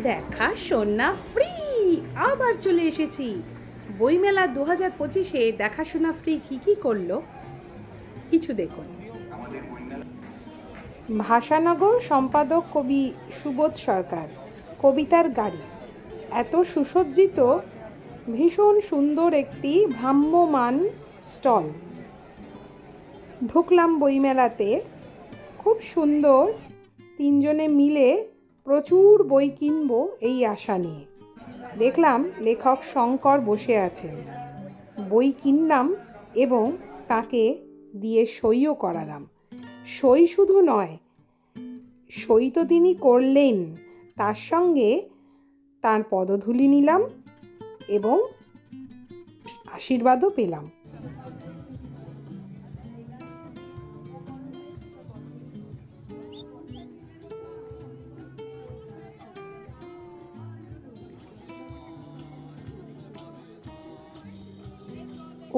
দেখাশোনা ফ্রি আবার চলে এসেছি। বইমেলা 2025-এ দেখাশোনা ফ্রি কী কী করলো কিছু দেখুন। ভাষানগর সম্পাদক কবি সুবোধ সরকার, কবিতার গাড়ি, এত সুসজ্জিত, ভীষণ সুন্দর একটি ভ্রাম্যমান স্টল। ঢুকলাম বইমেলাতে, খুব সুন্দর, তিনজনে মিলে প্রচুর বই কিনবো এই আশা নিয়ে। দেখলাম লেখক শঙ্কর বসে আছেন, বই কিনলাম এবং তাকে দিয়ে সইও করালাম। সই শুধু নয়, সই তো তিনি করলেন, তার সঙ্গে তার পদধূলি নিলাম এবং আশীর্বাদও পেলাম।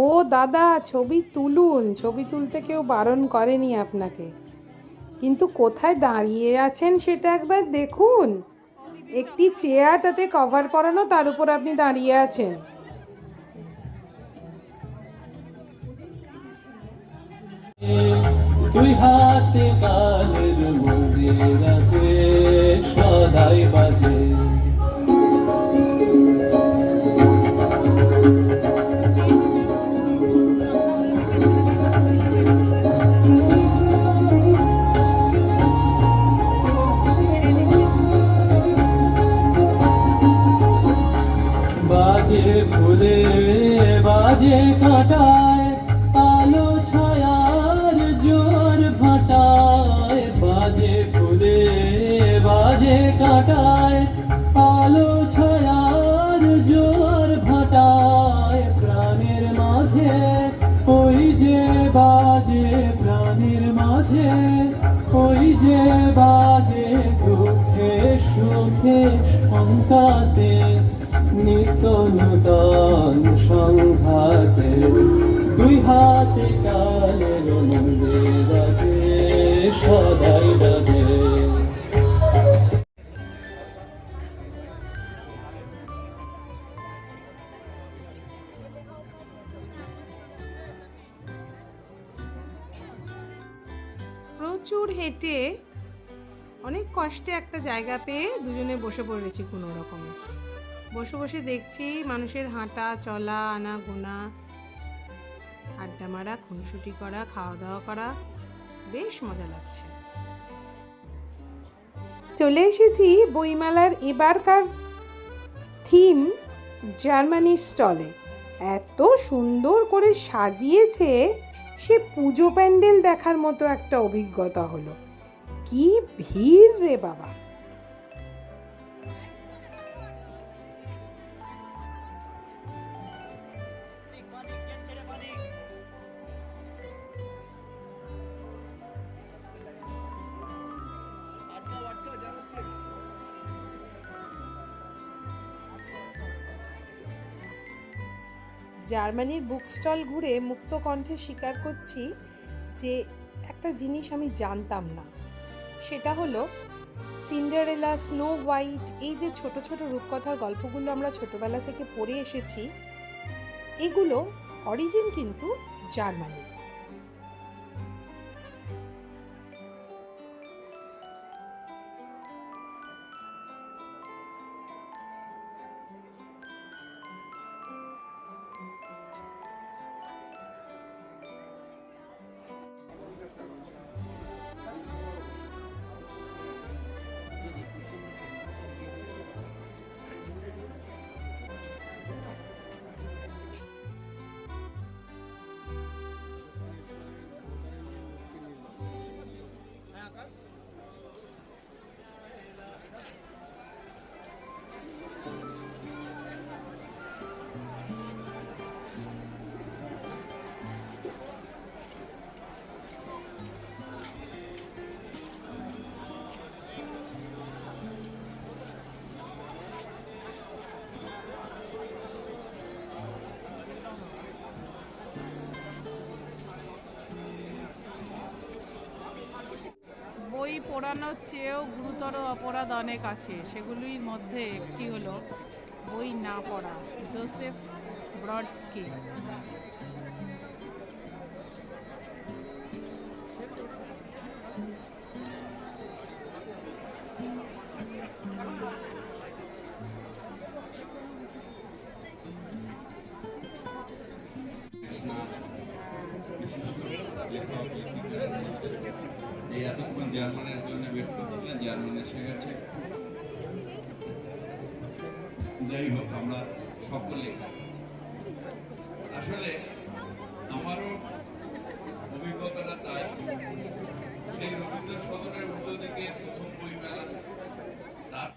ও দাদা, ছবি তুলুন। ছবি তুলতে কেউ বারণ করেনি আপনাকে, কিন্তু কোথায় দাঁড়িয়ে আছেন সেটা একবার দেখুন। একটি চেয়ার, তাতে কভার পরানো, তার উপর আপনি দাঁড়িয়ে আছেন। দুই হাতে কালের মন্দির আছে, সদাই বাজে। বাজে ফুলে বাজে কাঁটায়, আলো ছায়ার জোর ভাটায়। বাজে ফুলে বাজে কাঁটায়, আলো ছায়ার জোর ভাটায়। প্রাণের মাঝে ওই যে বাজে, প্রাণের মাঝে ওই যে বাজে। দুঃখে সুখে সংঘাতে, নিত্য নূতন সংঘাতে। দুই হাতে কালের মন্দির আছে, সদাই বাজে। প্রচুর হেঁটে অনেক কষ্টে একটা জায়গা পেয়ে দুজনে বসে পড়েছি কোনো রকমে। বসে বসে দেখছি মানুষের হাঁটা চলা, আনা গোনা, আড্ডা মারা, খুনসুটি করা, খাওয়া দাওয়া করা, বেশ মজা লাগছে। চলে এসেছি বইমেলার এবারকার থিম জার্মানি স্টলে। এত সুন্দর করে সাজিয়েছে, সে পুজো প্যান্ডেল দেখার মতো একটা অভিজ্ঞতা হলো। কি ভিড় রে বাবা! জার্মানির বুক স্টল ঘুরে মুক্ত কণ্ঠে স্বীকার করছি যে একটা জিনিস আমি জানতাম না, সেটা হলো সিন্ডারেলা, স্নো হোয়াইট, এই যে ছোট ছোট রূপকথার গল্পগুলো আমরা ছোটবেলা থেকে পড়ে এসেছি, এগুলো অরিজিন কিন্তু জার্মানি। পোড়ানোর চেয়েও গুরুতর অপরাধ অনেক আছে, সেগুলির মধ্যে একটি হলো বই না পড়া। জোসেফ ব্রডস্কি। বিশিষ্ট লেখক লেখিকারা রয়েছেন। এই এতক্ষণ জার্মানের জন্য ওয়েট করছিলেন, জার্মান এসে গেছে। যাই হোক, আমরা সকলে আসলে আমারও অভিজ্ঞতাটা তাই। সেই রবীন্দ্র সদনের উল্টো দিকে প্রথম বই মেলা, তার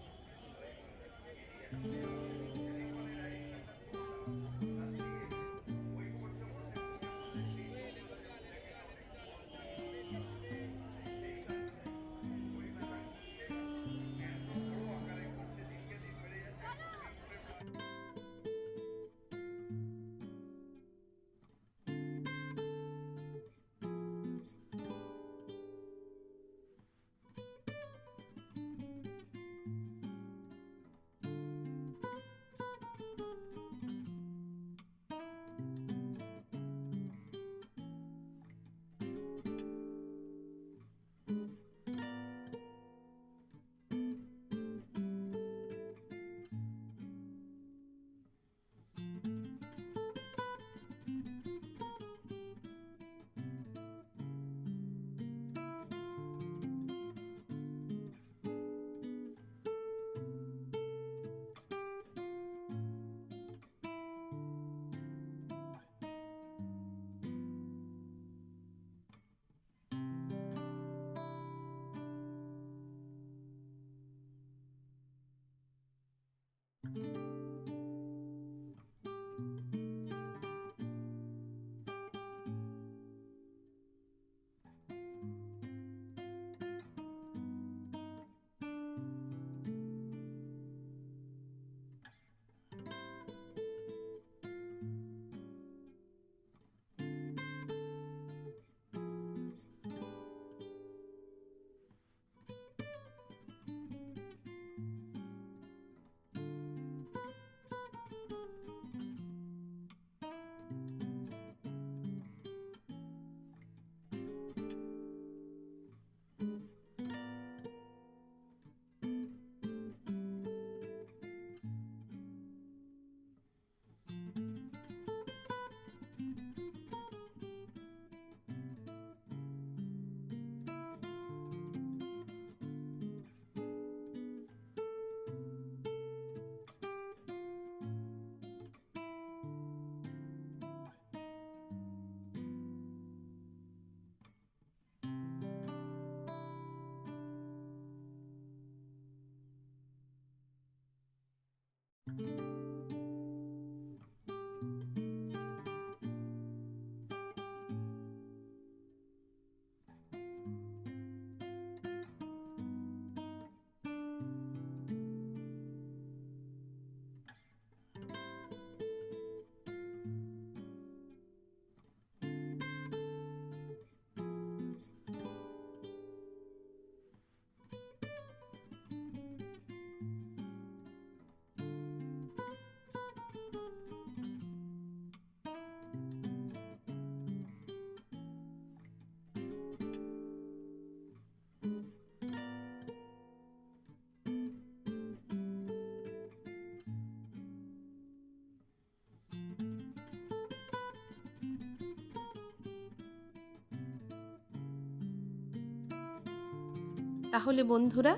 তাহলে বন্ধুরা,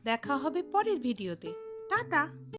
দেখা হবে পরের ভিডিওতে। টাটা।